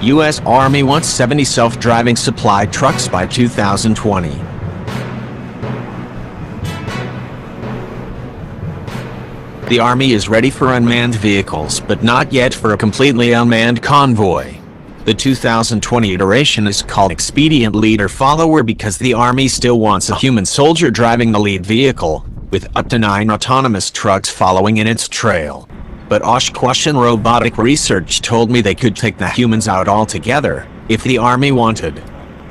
U.S. Army wants 70 self-driving supply trucks by 2020. The Army is ready for unmanned vehicles, but not yet for a completely unmanned convoy. The 2020 iteration is called Expedient Leader Follower because the Army still wants a human soldier driving the lead vehicle, with up to 9 autonomous trucks following in its trail. But Oshkosh Robotic Research told me they could take the humans out altogether, if the Army wanted.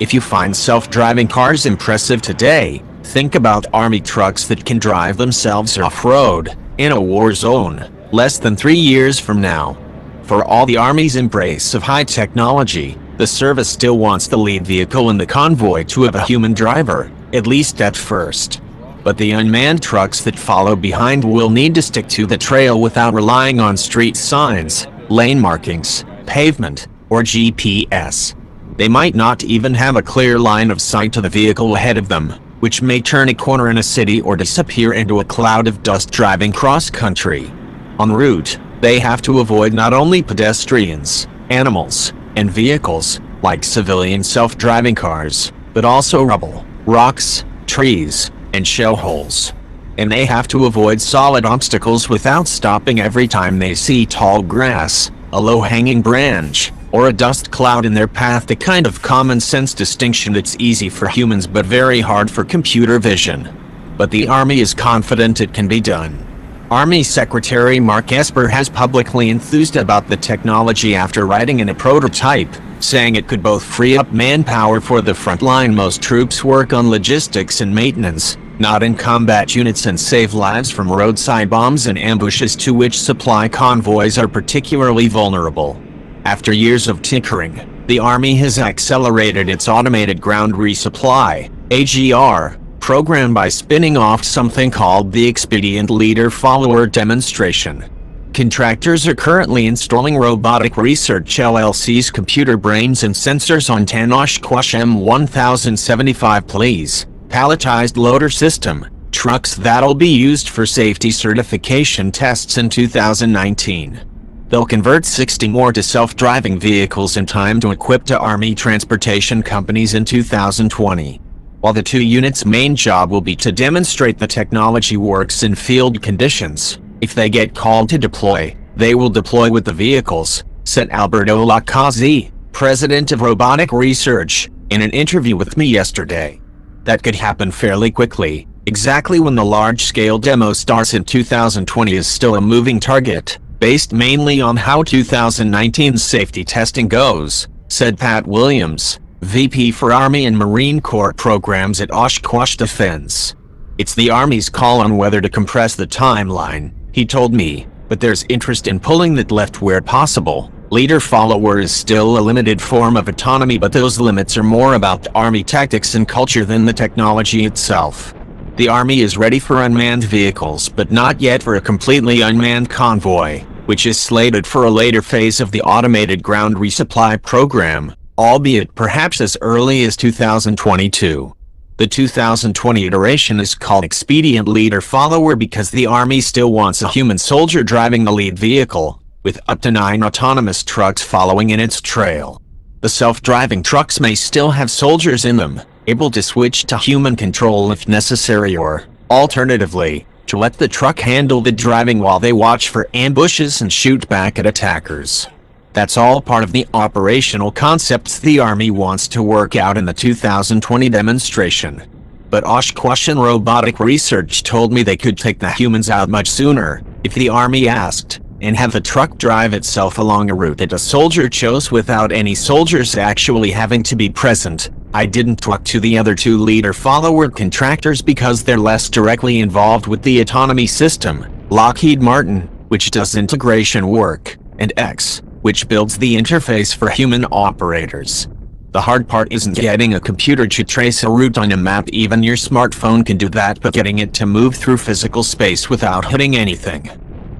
If you find self-driving cars impressive today, think about Army trucks that can drive themselves off-road, in a war zone, less than 3 years from now. For all the Army's embrace of high technology, the service still wants the lead vehicle in the convoy to have a human driver, at least at first. But the unmanned trucks that follow behind will need to stick to the trail without relying on street signs, lane markings, pavement, or GPS. They might not even have a clear line of sight to the vehicle ahead of them, which may turn a corner in a city or disappear into a cloud of dust driving cross-country. En route, they have to avoid not only pedestrians, animals, and vehicles, like civilian self-driving cars, but also rubble, rocks, trees, and shell holes. And they have to avoid solid obstacles without stopping every time they see tall grass, a low-hanging branch, or a dust cloud in their path, the kind of common-sense distinction that's easy for humans but very hard for computer vision. But the Army is confident it can be done. Army Secretary Mark Esper has publicly enthused about the technology after riding in a prototype, saying it could both free up manpower for the front line. Most troops work on logistics and maintenance, not in combat units, and save lives from roadside bombs and ambushes to which supply convoys are particularly vulnerable. After years of tinkering, the Army has accelerated its Automated Ground Resupply (AGR) program by spinning off something called the Expedient Leader Follower demonstration. Contractors are currently installing Robotic Research LLC's computer brains and sensors on 10 Oshkosh M1075 Please palletized loader system trucks that'll be used for safety certification tests in 2019. They'll convert 60 more to self-driving vehicles in time to equip to Army transportation companies in 2020. While the 2 units' main job will be to demonstrate the technology works in field conditions, if they get called to deploy, they will deploy with the vehicles, said Alberto Lacazzi, president of Robotic Research, in an interview with me yesterday. That could happen fairly quickly. Exactly when the large-scale demo starts in 2020 is still a moving target, based mainly on how 2019's safety testing goes, said Pat Williams, VP for Army and Marine Corps programs at Oshkosh Defense. It's the Army's call on whether to compress the timeline, he told me, but there's interest in pulling that left where possible. Leader-follower is still a limited form of autonomy, but those limits are more about Army tactics and culture than the technology itself. The Army is ready for unmanned vehicles, but not yet for a completely unmanned convoy, which is slated for a later phase of the Automated Ground Resupply program, albeit perhaps as early as 2022. The 2020 iteration is called Expedient Leader Follower because the Army still wants a human soldier driving the lead vehicle, with up to 9 autonomous trucks following in its trail. The self-driving trucks may still have soldiers in them, able to switch to human control if necessary, or, alternatively, to let the truck handle the driving while they watch for ambushes and shoot back at attackers. That's all part of the operational concepts the Army wants to work out in the 2020 demonstration. But Oshkosh Robotic Research told me they could take the humans out much sooner, if the Army asked, and have the truck drive itself along a route that a soldier chose without any soldiers actually having to be present. I didn't talk to the other 2 leader-follower contractors because they're less directly involved with the autonomy system, Lockheed Martin, which does integration work, and X, which builds the interface for human operators. The hard part isn't getting a computer to trace a route on a map. Even your smartphone can do that, but getting it to move through physical space without hitting anything.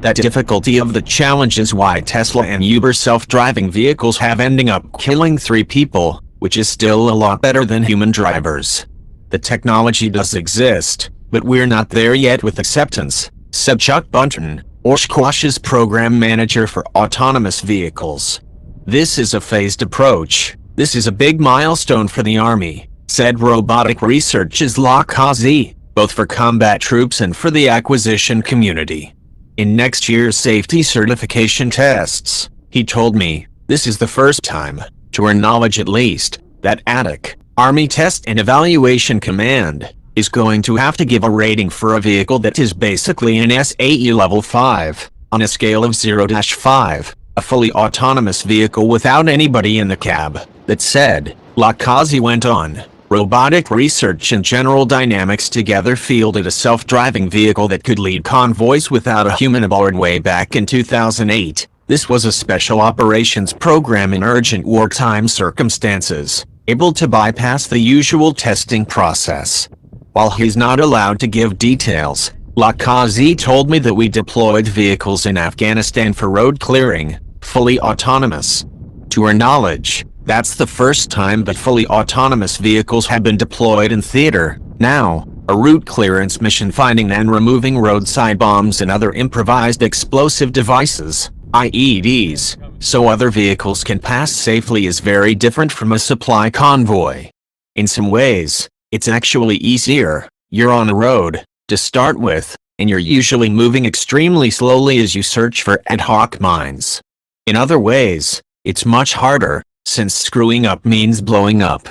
That difficulty of the challenge is why Tesla and Uber self-driving vehicles have ending up killing 3 people, which is still a lot better than human drivers. The technology does exist, but we're not there yet with acceptance, said Chuck Bunton, Oshkosh's program manager for autonomous vehicles. This is a phased approach. This is a big milestone for the Army, said Robotic Research's Lakazi, both for combat troops and for the acquisition community. In next year's safety certification tests, he told me, this is the first time, to our knowledge at least, that ATIC, Army Test and Evaluation Command, is going to have to give a rating for a vehicle that is basically an SAE level 5, on a scale of 0-5, a fully autonomous vehicle without anybody in the cab. That said, Lakazi went on, Robotic Research and General Dynamics together fielded a self-driving vehicle that could lead convoys without a human aboard way back in 2008. This was a special operations program in urgent wartime circumstances, able to bypass the usual testing process. While he's not allowed to give details, Lakazi told me that we deployed vehicles in Afghanistan for road clearing, fully autonomous. To our knowledge, that's the first time that fully autonomous vehicles have been deployed in theater. Now, a route clearance mission finding and removing roadside bombs and other improvised explosive devices, IEDs, so other vehicles can pass safely is very different from a supply convoy. In some ways, it's actually easier. You're on a road, to start with, and you're usually moving extremely slowly as you search for ad hoc mines. In other ways, it's much harder, since screwing up means blowing up.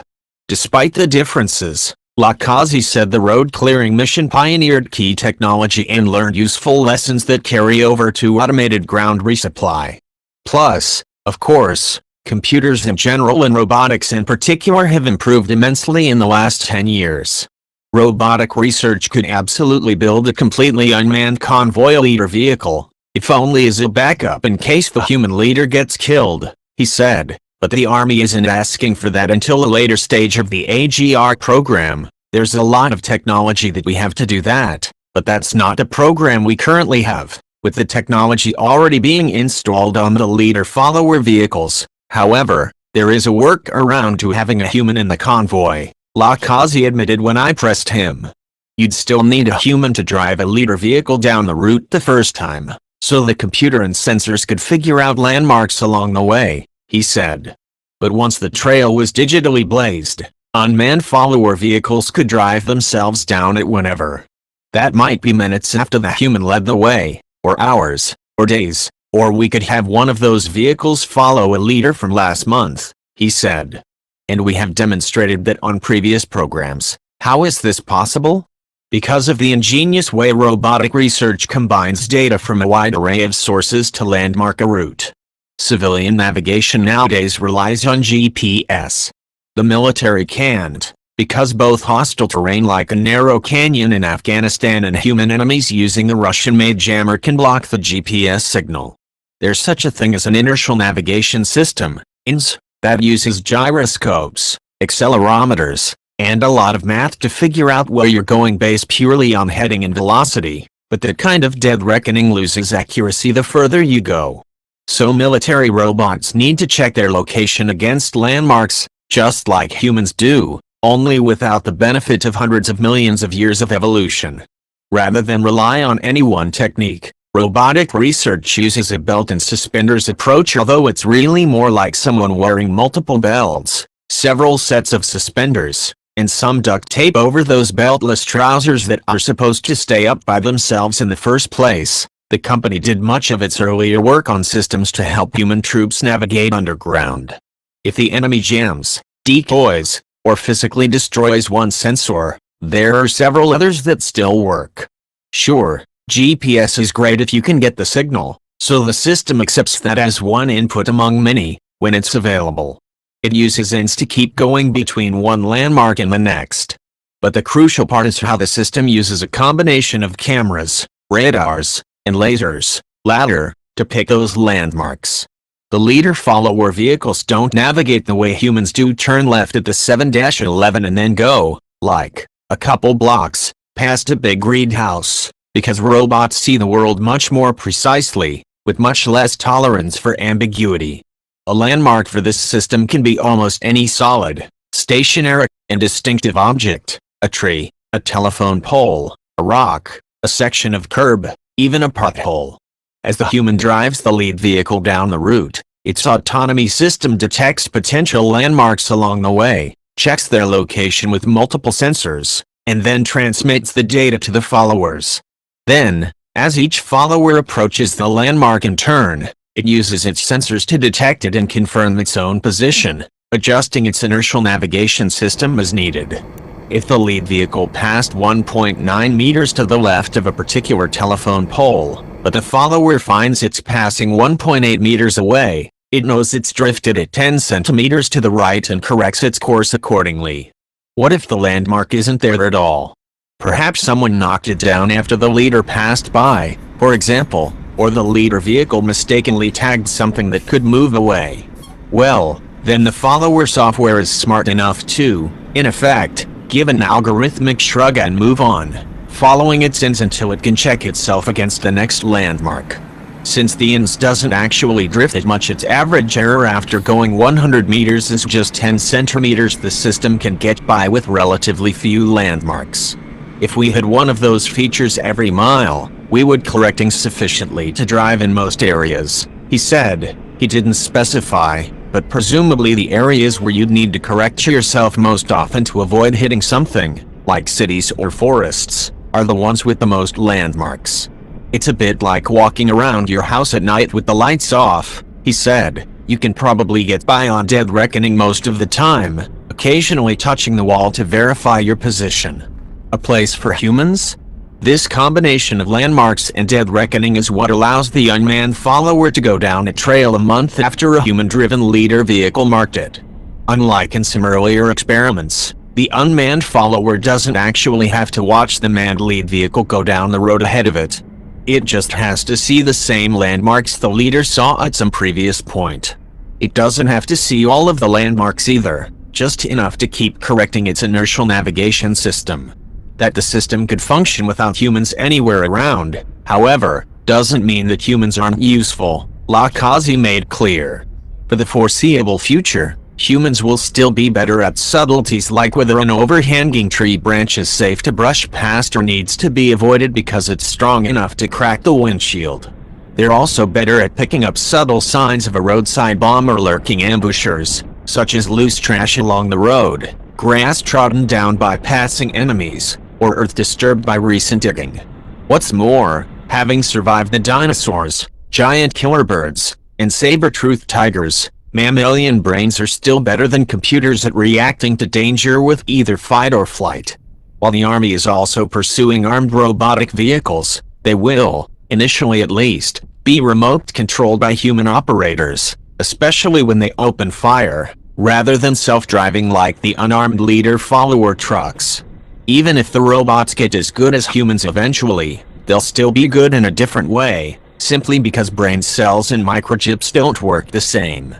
Despite the differences, Lakazi said the road clearing mission pioneered key technology and learned useful lessons that carry over to automated ground resupply. Plus, of course, computers in general and robotics in particular have improved immensely in the last 10 years. Robotic Research could absolutely build a completely unmanned convoy leader vehicle, if only as a backup in case the human leader gets killed, he said. But the Army isn't asking for that until a later stage of the AGR program. There's a lot of technology that we have to do that, but that's not a program we currently have, with the technology already being installed on the leader-follower vehicles. However, there is a workaround to having a human in the convoy, Lakazi admitted when I pressed him. You'd still need a human to drive a leader vehicle down the route the first time, so the computer and sensors could figure out landmarks along the way, he said. But once the trail was digitally blazed, unmanned follower vehicles could drive themselves down it whenever. That might be minutes after the human led the way, or hours, or days, or we could have one of those vehicles follow a leader from last month, he said. And we have demonstrated that on previous programs. How is this possible? Because of the ingenious way Robotic Research combines data from a wide array of sources to landmark a route. Civilian navigation nowadays relies on GPS. The military can't, because both hostile terrain like a narrow canyon in Afghanistan and human enemies using the Russian-made jammer can block the GPS signal. There's such a thing as an inertial navigation system, INS, that uses gyroscopes, accelerometers, and a lot of math to figure out where you're going based purely on heading and velocity, but that kind of dead reckoning loses accuracy the further you go. So military robots need to check their location against landmarks, just like humans do, only without the benefit of hundreds of millions of years of evolution. Rather than rely on any one technique, Robotic Research uses a belt and suspenders approach, although it's really more like someone wearing multiple belts, several sets of suspenders, and some duct tape over those beltless trousers that are supposed to stay up by themselves in the first place. The company did much of its earlier work on systems to help human troops navigate underground. If the enemy jams, decoys, or physically destroys one sensor, there are several others that still work. Sure, GPS is great if you can get the signal, so the system accepts that as one input among many, when it's available. It uses INS to keep going between one landmark and the next. But the crucial part is how the system uses a combination of cameras, radars, and lasers, ladder, to pick those landmarks. The leader-follower vehicles don't navigate the way humans do, turn left at the 7-11 and then go, like, a couple blocks, past a big greenhouse, because robots see the world much more precisely, with much less tolerance for ambiguity. A landmark for this system can be almost any solid, stationary, and distinctive object, a tree, a telephone pole, a rock, a section of curb, even a pothole. As the human drives the lead vehicle down the route, Its autonomy system detects potential landmarks along the way, checks their location with multiple sensors, and then transmits the data to the followers. Then, as each follower approaches the landmark in turn, it uses its sensors to detect it and confirm its own position, adjusting its inertial navigation system as needed. If the lead vehicle passed 1.9 meters to the left of a particular telephone pole, but the follower finds it's passing 1.8 meters away, it knows it's drifted at 10 centimeters to the right and corrects its course accordingly. What if the landmark isn't there at all? Perhaps someone knocked it down after the leader passed by, for example, or the leader vehicle mistakenly tagged something that could move away. Well, then the follower software is smart enough to, in effect, give an algorithmic shrug and move on, following its ins until it can check itself against the next landmark. Since the ins doesn't actually drift that much, its average error after going 100 meters is just 10 centimeters. The system can get by with relatively few landmarks. If we had one of those features every mile, we would correcting sufficiently to drive in most areas, he said. He didn't specify, but presumably the areas where you'd need to correct yourself most often to avoid hitting something, like cities or forests, are the ones with the most landmarks. It's a bit like walking around your house at night with the lights off, he said. You can probably get by on dead reckoning most of the time, occasionally touching the wall to verify your position. A place for humans? This combination of landmarks and dead reckoning is what allows the unmanned follower to go down a trail a month after a human-driven leader vehicle marked it. Unlike in some earlier experiments, the unmanned follower doesn't actually have to watch the manned lead vehicle go down the road ahead of it. It just has to see the same landmarks the leader saw at some previous point. It doesn't have to see all of the landmarks either, just enough to keep correcting its inertial navigation system. That the system could function without humans anywhere around, however, doesn't mean that humans aren't useful, Lakazi made clear. For the foreseeable future, humans will still be better at subtleties like whether an overhanging tree branch is safe to brush past or needs to be avoided because it's strong enough to crack the windshield. They're also better at picking up subtle signs of a roadside bomb or lurking ambushers, such as loose trash along the road, grass trodden down by passing enemies, or earth disturbed by recent digging. What's more, having survived the dinosaurs, giant killer birds, and saber-toothed tigers, mammalian brains are still better than computers at reacting to danger with either fight or flight. While the Army is also pursuing armed robotic vehicles, they will, initially at least, be remote-controlled by human operators, especially when they open fire, rather than self-driving like the unarmed leader-follower trucks. Even if the robots get as good as humans eventually, they'll still be good in a different way, simply because brain cells and microchips don't work the same.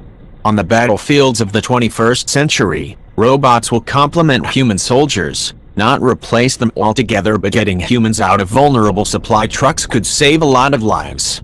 On the battlefields of the 21st century, robots will complement human soldiers, not replace them altogether, but getting humans out of vulnerable supply trucks could save a lot of lives.